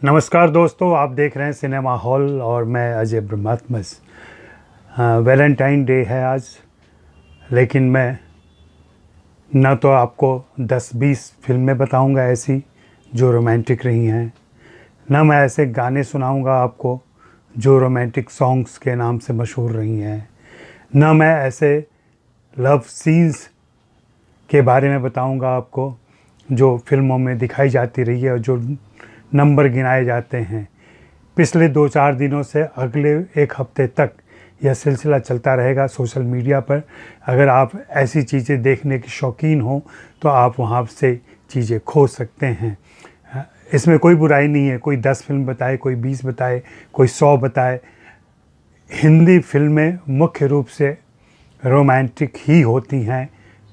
नमस्कार दोस्तों, आप देख रहे हैं सिनेमा हॉल और मैं अजय ब्रह्मात्मस। वैलेंटाइन डे है आज, लेकिन मैं ना तो आपको 10-20 फिल्में बताऊंगा ऐसी जो रोमांटिक रही हैं, ना मैं ऐसे गाने सुनाऊंगा आपको जो रोमांटिक सॉन्ग्स के नाम से मशहूर रही हैं, ना मैं ऐसे लव सीन्स के बारे में बताऊंगा आपको जो फिल्मों में दिखाई जाती रही है और जो नंबर गिनाए जाते हैं। पिछले 2-4 दिनों से अगले एक हफ्ते तक यह सिलसिला चलता रहेगा सोशल मीडिया पर। अगर आप ऐसी चीज़ें देखने के शौकीन हो तो आप वहाँ से चीज़ें खोज सकते हैं। इसमें कोई बुराई नहीं है, कोई 10 फिल्म बताए, कोई 20 बताए, कोई 100 बताए। हिंदी फिल्में मुख्य रूप से रोमांटिक ही होती हैं,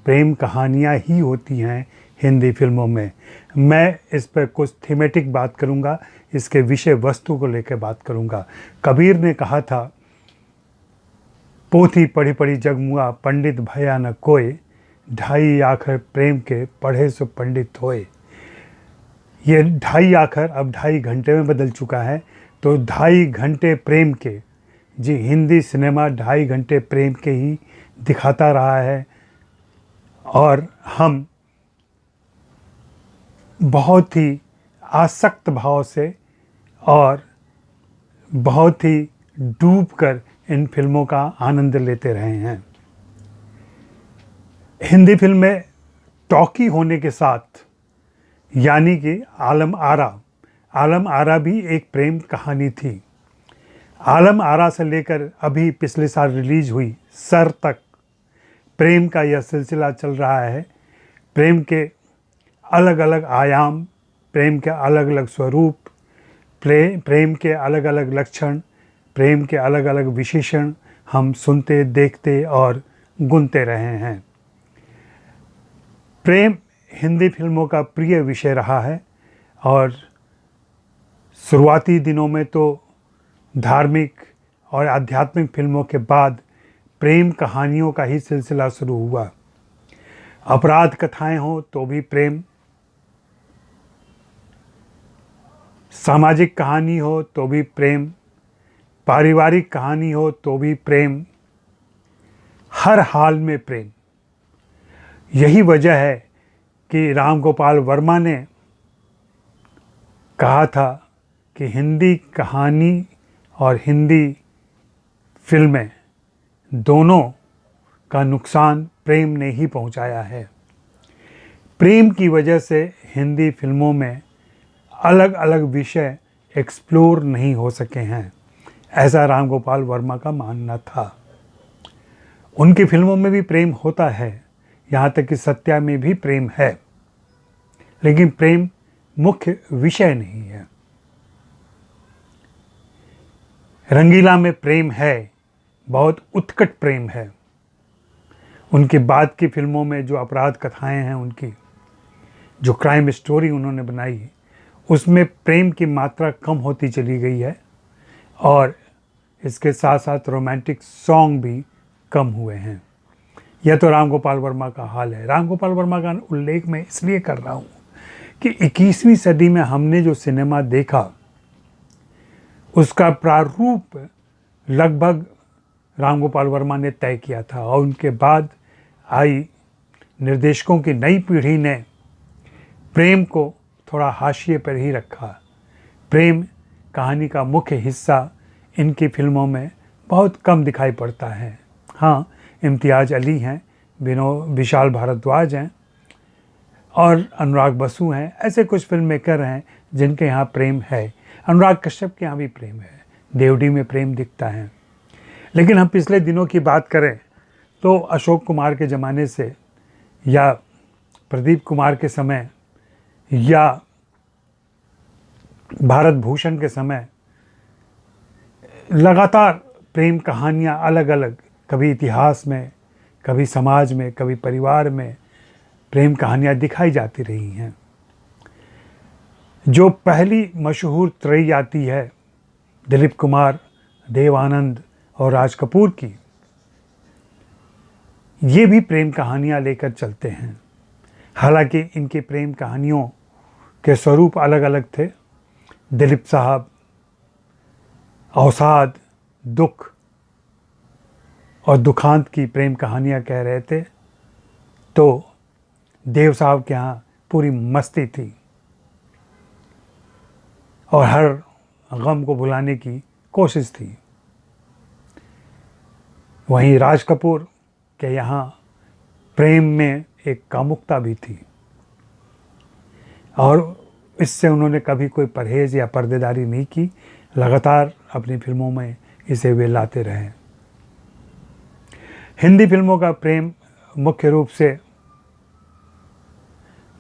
प्रेम कहानियाँ ही होती हैं हिंदी फिल्मों में। मैं इस पर कुछ थीमेटिक बात करूंगा, इसके विषय वस्तु को लेकर बात करूंगा। कबीर ने कहा था, पोथी पढ़ी पढ़ी जगमुआ, पंडित भया न कोय, ढाई आखर प्रेम के पढ़े सो पंडित होए। ये ढाई आखर अब 2.5 घंटे में बदल चुका है, तो 2.5 घंटे प्रेम के, जी हिंदी सिनेमा 2.5 घंटे प्रेम के ही दिखाता रहा है। और हम बहुत ही आसक्त भाव से और बहुत ही डूबकर इन फिल्मों का आनंद लेते रहे हैं। हिंदी फिल्में टॉकी होने के साथ, यानी कि आलम आरा भी एक प्रेम कहानी थी। आलम आरा से लेकर अभी पिछले साल रिलीज हुई सर तक प्रेम का यह सिलसिला चल रहा है। प्रेम के अलग अलग आयाम, प्रेम के अलग अलग स्वरूप, प्रेम के अलग अलग लक्षण, प्रेम के अलग अलग विशेषण हम सुनते, देखते और गुनते रहे हैं। प्रेम हिंदी फिल्मों का प्रिय विषय रहा है और शुरुआती दिनों में तो धार्मिक और आध्यात्मिक फिल्मों के बाद प्रेम कहानियों का ही सिलसिला शुरू हुआ। अपराध कथाएं हों तो भी प्रेम, सामाजिक कहानी हो तो भी प्रेम, पारिवारिक कहानी हो तो भी प्रेम, हर हाल में प्रेम। यही वजह है कि राम गोपाल वर्मा ने कहा था कि हिंदी कहानी और हिंदी फिल्में दोनों का नुकसान प्रेम ने ही पहुंचाया है। प्रेम की वजह से हिंदी फिल्मों में अलग अलग विषय एक्सप्लोर नहीं हो सके हैं, ऐसा राम गोपाल वर्मा का मानना था। उनकी फिल्मों में भी प्रेम होता है, यहाँ तक कि सत्या में भी प्रेम है, लेकिन प्रेम मुख्य विषय नहीं है। रंगीला में प्रेम है, बहुत उत्कट प्रेम है। उनके बाद की फिल्मों में जो अपराध कथाएं हैं, उनकी जो क्राइम स्टोरी उन्होंने बनाई, उसमें प्रेम की मात्रा कम होती चली गई है और इसके साथ साथ रोमांटिक सॉन्ग भी कम हुए हैं। यह तो राम गोपाल वर्मा का हाल है। राम गोपाल वर्मा का उल्लेख मैं इसलिए कर रहा हूँ कि 21वीं सदी में हमने जो सिनेमा देखा उसका प्रारूप लगभग राम गोपाल वर्मा ने तय किया था और उनके बाद आई निर्देशकों की नई पीढ़ी ने प्रेम को थोड़ा हाशिए पर ही रखा। प्रेम कहानी का मुख्य हिस्सा इनकी फिल्मों में बहुत कम दिखाई पड़ता है। हाँ, इम्तियाज़ अली हैं, विशाल भारद्वाज हैं और अनुराग बसु हैं। ऐसे कुछ फिल्म मेकर हैं जिनके यहाँ प्रेम है। अनुराग कश्यप के यहाँ भी प्रेम है, देवडी में प्रेम दिखता है। लेकिन हम पिछले दिनों की बात करें तो अशोक कुमार के ज़माने से या प्रदीप कुमार के समय या भारत भूषण के समय लगातार प्रेम कहानियाँ अलग अलग, कभी इतिहास में, कभी समाज में, कभी परिवार में प्रेम कहानियाँ दिखाई जाती रही हैं। जो पहली मशहूर त्रयी आती है दिलीप कुमार, देव आनंद और राज कपूर की, ये भी प्रेम कहानियाँ लेकर चलते हैं। हालांकि इनकी प्रेम कहानियों के स्वरूप अलग अलग थे। दिलीप साहब अवसाद, दुख और दुखांत की प्रेम कहानियाँ कह रहे थे, तो देव साहब के यहाँ पूरी मस्ती थी और हर गम को भुलाने की कोशिश थी। वहीं राज कपूर के यहाँ प्रेम में एक कामुकता भी थी और इससे उन्होंने कभी कोई परहेज़ या पर्देदारी नहीं की, लगातार अपनी फिल्मों में इसे वे लाते रहे। हिंदी फिल्मों का प्रेम मुख्य रूप से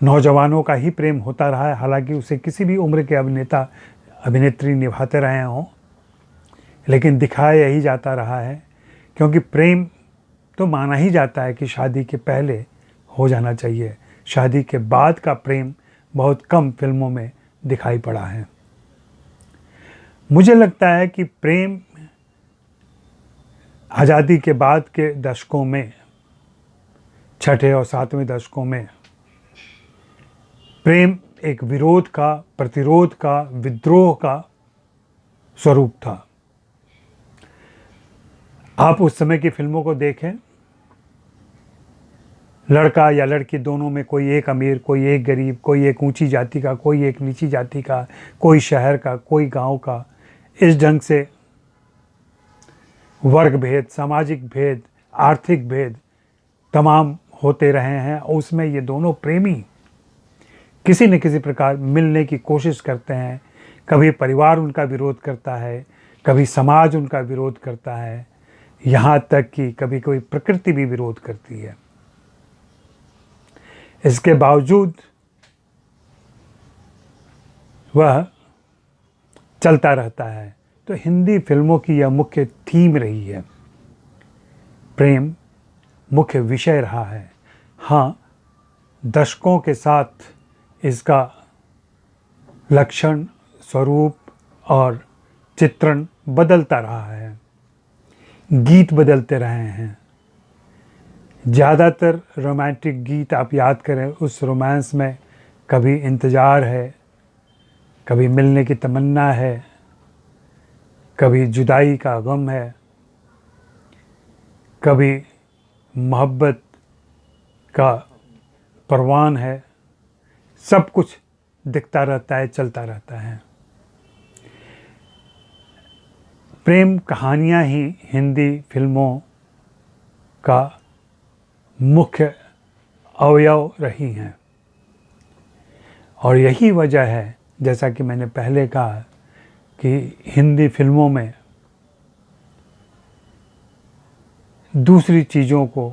नौजवानों का ही प्रेम होता रहा है, हालांकि उसे किसी भी उम्र के अभिनेता अभिनेत्री निभाते रहे हों, लेकिन दिखाया यही जाता रहा है क्योंकि प्रेम तो माना ही जाता है कि शादी के पहले हो जाना चाहिए। शादी के बाद का प्रेम बहुत कम फिल्मों में दिखाई पड़ा है। मुझे लगता है कि प्रेम आज़ादी के बाद के दशकों में, छठे और सातवें दशकों में, प्रेम एक विरोध का, प्रतिरोध का, विद्रोह का स्वरूप था। आप उस समय की फिल्मों को देखें, लड़का या लड़की दोनों में कोई एक अमीर, कोई एक गरीब, कोई एक ऊंची जाति का, कोई एक नीची जाति का, कोई शहर का, कोई गांव का, इस ढंग से वर्ग भेद, सामाजिक भेद, आर्थिक भेद तमाम होते रहे हैं। उसमें ये दोनों प्रेमी किसी न किसी प्रकार मिलने की कोशिश करते हैं। कभी परिवार उनका विरोध करता है, कभी समाज उनका विरोध करता है, यहाँ तक कि कभी कोई प्रकृति भी विरोध करती है। इसके बावजूद वह चलता रहता है। तो हिंदी फिल्मों की यह मुख्य थीम रही है, प्रेम मुख्य विषय रहा है। हाँ, दशकों के साथ इसका लक्षण, स्वरूप और चित्रण बदलता रहा है, गीत बदलते रहे हैं। ज़्यादातर रोमांटिक गीत आप याद करें, उस रोमांस में कभी इंतज़ार है, कभी मिलने की तमन्ना है, कभी जुदाई का गम है, कभी मोहब्बत का परवान है। सब कुछ दिखता रहता है, चलता रहता है। प्रेम कहानियाँ ही हिंदी फिल्मों का मुख्य अवयव रही हैं और यही वजह है, जैसा कि मैंने पहले कहा, कि हिंदी फिल्मों में दूसरी चीज़ों को,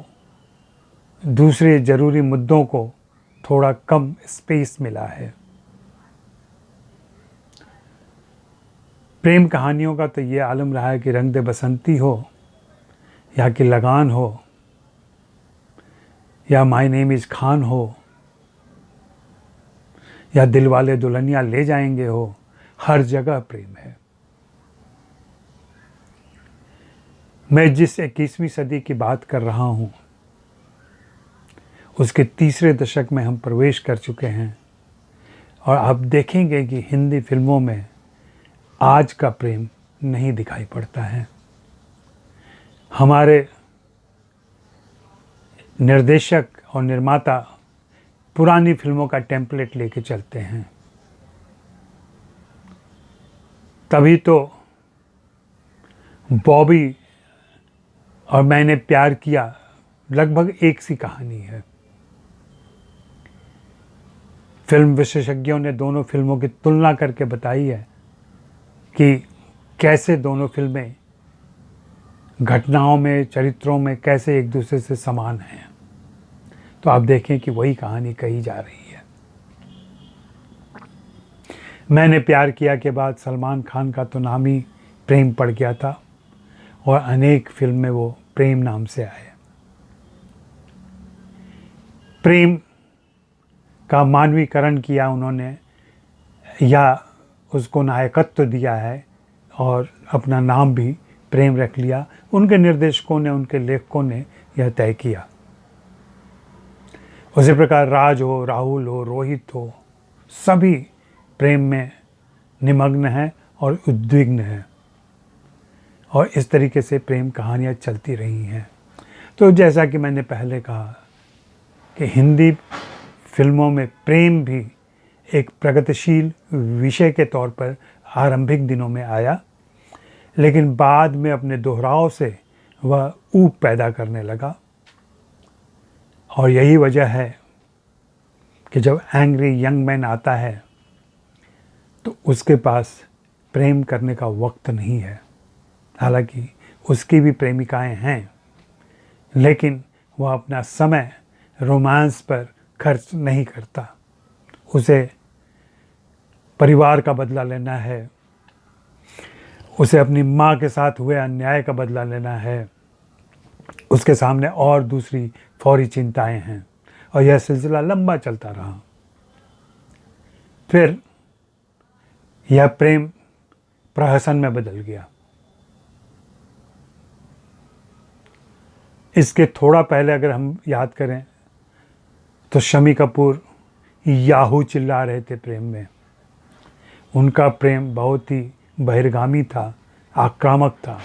दूसरे ज़रूरी मुद्दों को थोड़ा कम स्पेस मिला है। प्रेम कहानियों का तो ये आलम रहा है कि रंग दे बसंती हो, या कि लगान हो, या माय नेम इज़ खान हो, या दिलवाले दुल्हनिया ले जाएंगे हो, हर जगह प्रेम है। मैं जिस 21वीं सदी की बात कर रहा हूँ, उसके तीसरे दशक में हम प्रवेश कर चुके हैं और आप देखेंगे कि हिंदी फिल्मों में आज का प्रेम नहीं दिखाई पड़ता है। हमारे निर्देशक और निर्माता पुरानी फिल्मों का टेम्पलेट लेके चलते हैं। तभी तो बॉबी और मैंने प्यार किया लगभग एक सी कहानी है। फिल्म विशेषज्ञों ने दोनों फिल्मों की तुलना करके बताई है कि कैसे दोनों फिल्में घटनाओं में, चरित्रों में कैसे एक दूसरे से समान हैं। तो आप देखें कि वही कहानी कही जा रही है। मैंने प्यार किया के बाद सलमान खान का तो नाम ही प्रेम पड़ गया था और अनेक फिल्म में वो प्रेम नाम से आए। प्रेम का मानवीकरण किया उन्होंने, या उसको नायकत्व दिया है और अपना नाम भी प्रेम रख लिया। उनके निर्देशकों ने, उनके लेखकों ने यह तय किया। उसी प्रकार राज हो, राहुल हो, रोहित हो, सभी प्रेम में निमग्न है और उद्विग्न है, और इस तरीके से प्रेम कहानियाँ चलती रही हैं। तो जैसा कि मैंने पहले कहा कि हिंदी फिल्मों में प्रेम भी एक प्रगतिशील विषय के तौर पर आरंभिक दिनों में आया, लेकिन बाद में अपने दोहराव से वह ऊब पैदा करने लगा। और यही वजह है कि जब एंग्री यंग मैन आता है तो उसके पास प्रेम करने का वक्त नहीं है। हालांकि उसकी भी प्रेमिकाएं हैं, लेकिन वह अपना समय रोमांस पर खर्च नहीं करता। उसे परिवार का बदला लेना है, उसे अपनी माँ के साथ हुए अन्याय का बदला लेना है, उसके सामने और दूसरी फौरी चिंताएं हैं, और यह सिलसिला लंबा चलता रहा। फिर यह प्रेम प्रहसन में बदल गया। इसके थोड़ा पहले अगर हम याद करें तो शम्मी कपूर याहू चिल्ला रहे थे प्रेम में। उनका प्रेम बहुत ही बहिर्गामी था, आक्रामक था।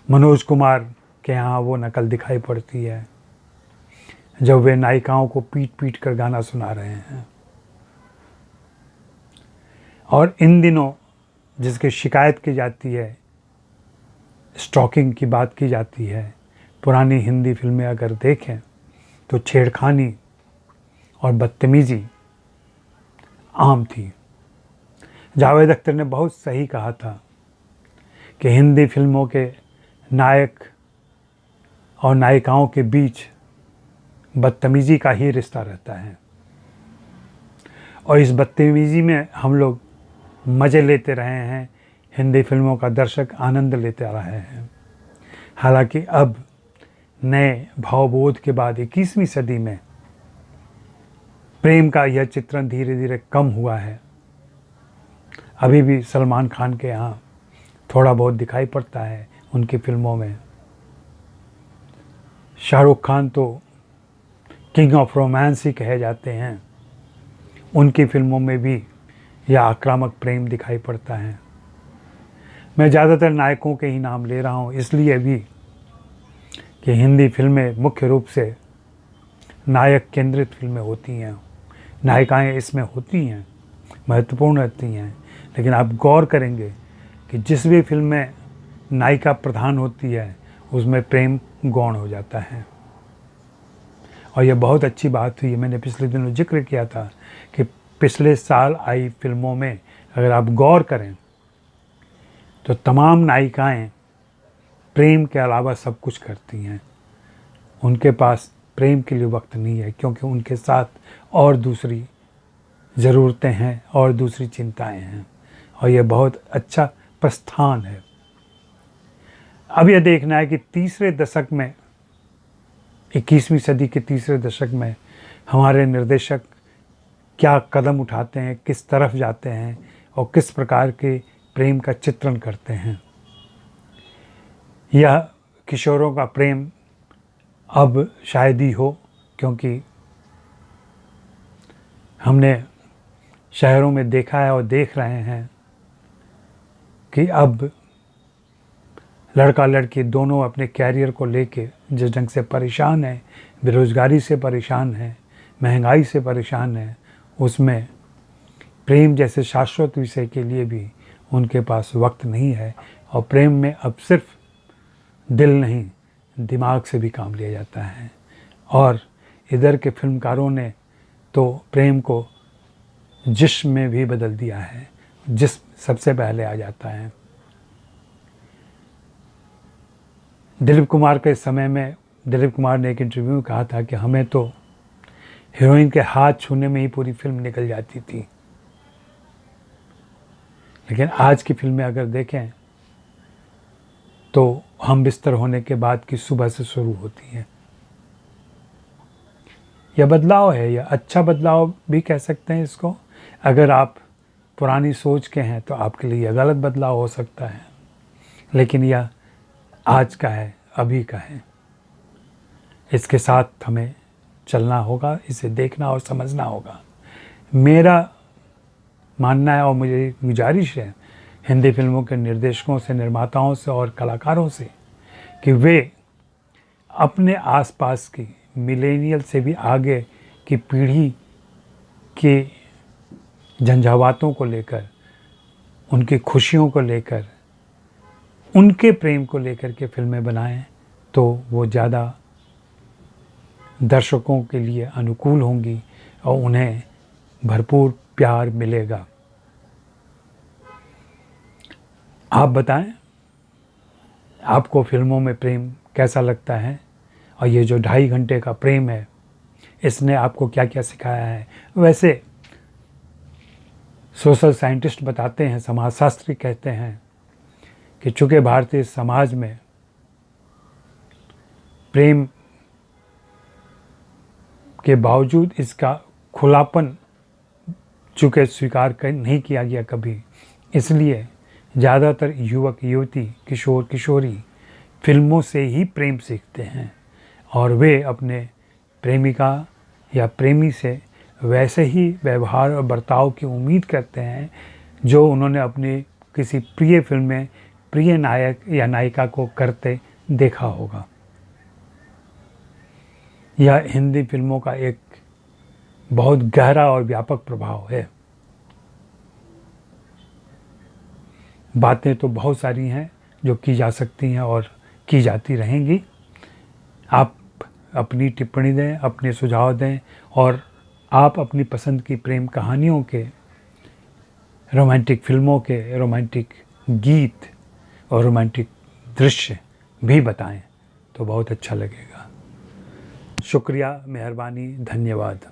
मनोज कुमार के यहाँ वो नकल दिखाई पड़ती है जब वे नायिकाओं को पीट पीट कर गाना सुना रहे हैं। और इन दिनों जिसकी शिकायत की जाती है, स्टॉकिंग की बात की जाती है, पुरानी हिंदी फिल्में अगर देखें तो छेड़खानी और बदतमीज़ी आम थी। जावेद अख्तर ने बहुत सही कहा था कि हिंदी फिल्मों के नायक और नायिकाओं के बीच बदतमीज़ी का ही रिश्ता रहता है, और इस बदतमीज़ी में हम लोग मज़े लेते रहे हैं, हिंदी फिल्मों का दर्शक आनंद लेते आ रहे हैं। हालांकि अब नए भावबोध के बाद 21वीं सदी में प्रेम का यह चित्रण धीरे धीरे कम हुआ है। अभी भी सलमान खान के यहाँ थोड़ा बहुत दिखाई पड़ता है उनकी फिल्मों में। शाहरुख खान तो किंग ऑफ रोमांस ही कहे जाते हैं, उनकी फिल्मों में भी यह आक्रामक प्रेम दिखाई पड़ता है। मैं ज़्यादातर नायकों के ही नाम ले रहा हूँ इसलिए भी कि हिंदी फिल्में मुख्य रूप से नायक केंद्रित फिल्में होती हैं। नायिकाएं इसमें होती हैं, महत्वपूर्ण रहती हैं, लेकिन आप गौर करेंगे कि जिस भी फिल्म में नायिका प्रधान होती है उसमें प्रेम गौण हो जाता है। और यह बहुत अच्छी बात हुई। मैंने पिछले दिनों जिक्र किया था कि पिछले साल आई फिल्मों में अगर आप गौर करें तो तमाम नायिकाएं प्रेम के अलावा सब कुछ करती हैं। उनके पास प्रेम के लिए वक्त नहीं है, क्योंकि उनके साथ और दूसरी ज़रूरतें हैं और दूसरी चिंताएं हैं, और यह बहुत अच्छा प्रस्थान है। अब यह देखना है कि तीसरे दशक में, 21वीं सदी के तीसरे दशक में हमारे निर्देशक क्या कदम उठाते हैं, किस तरफ जाते हैं और किस प्रकार के प्रेम का चित्रण करते हैं। यह किशोरों का प्रेम अब शायद ही हो, क्योंकि हमने शहरों में देखा है और देख रहे हैं कि अब लड़का लड़की दोनों अपने कैरियर को लेके जिस ढंग से परेशान है, बेरोज़गारी से परेशान है, महंगाई से परेशान है, उसमें प्रेम जैसे शाश्वत विषय के लिए भी उनके पास वक्त नहीं है। और प्रेम में अब सिर्फ दिल नहीं, दिमाग से भी काम लिया जाता है। और इधर के फिल्मकारों ने तो प्रेम को जिस्म में भी बदल दिया है। जिस्म सबसे पहले आ जाता है। दिलीप कुमार के समय में दिलीप कुमार ने एक इंटरव्यू में कहा था कि हमें तो हीरोइन के हाथ छूने में ही पूरी फिल्म निकल जाती थी, लेकिन आज की फिल्में अगर देखें तो हम बिस्तर होने के बाद की सुबह से शुरू होती हैं। यह बदलाव है, यह अच्छा बदलाव भी कह सकते हैं इसको। अगर आप पुरानी सोच के हैं तो आपके लिए यह गलत बदलाव हो सकता है, लेकिन यह आज का है, अभी का है। इसके साथ हमें चलना होगा, इसे देखना और समझना होगा। मेरा मानना है और मुझे गुजारिश है हिंदी फिल्मों के निर्देशकों से, निर्माताओं से और कलाकारों से कि वे अपने आसपास की मिलेनियल से भी आगे की पीढ़ी के झंझावातों को लेकर, उनकी खुशियों को लेकर, उनके प्रेम को लेकर के फिल्में बनाएं तो वो ज़्यादा दर्शकों के लिए अनुकूल होंगी और उन्हें भरपूर प्यार मिलेगा। आप बताएं आपको फिल्मों में प्रेम कैसा लगता है और ये जो 2.5 घंटे का प्रेम है इसने आपको क्या क्या सिखाया है। वैसे सोशल साइंटिस्ट बताते हैं, समाजशास्त्री कहते हैं कि चूँकि भारतीय समाज में प्रेम के बावजूद इसका खुलापन चूँकि स्वीकार नहीं किया गया कभी, इसलिए ज़्यादातर युवक युवती, किशोर किशोरी फिल्मों से ही प्रेम सीखते हैं और वे अपने प्रेमिका या प्रेमी से वैसे ही व्यवहार और बर्ताव की उम्मीद करते हैं जो उन्होंने अपनी किसी प्रिय फिल्म में प्रिय नायक या नायिका को करते देखा होगा। यह हिंदी फिल्मों का एक बहुत गहरा और व्यापक प्रभाव है। बातें तो बहुत सारी हैं जो की जा सकती हैं और की जाती रहेंगी। आप अपनी टिप्पणी दें, अपने सुझाव दें और आप अपनी पसंद की प्रेम कहानियों के, रोमांटिक फिल्मों के रोमांटिक गीत और रोमांटिक दृश्य भी बताएं तो बहुत अच्छा लगेगा। शुक्रिया, मेहरबानी, धन्यवाद।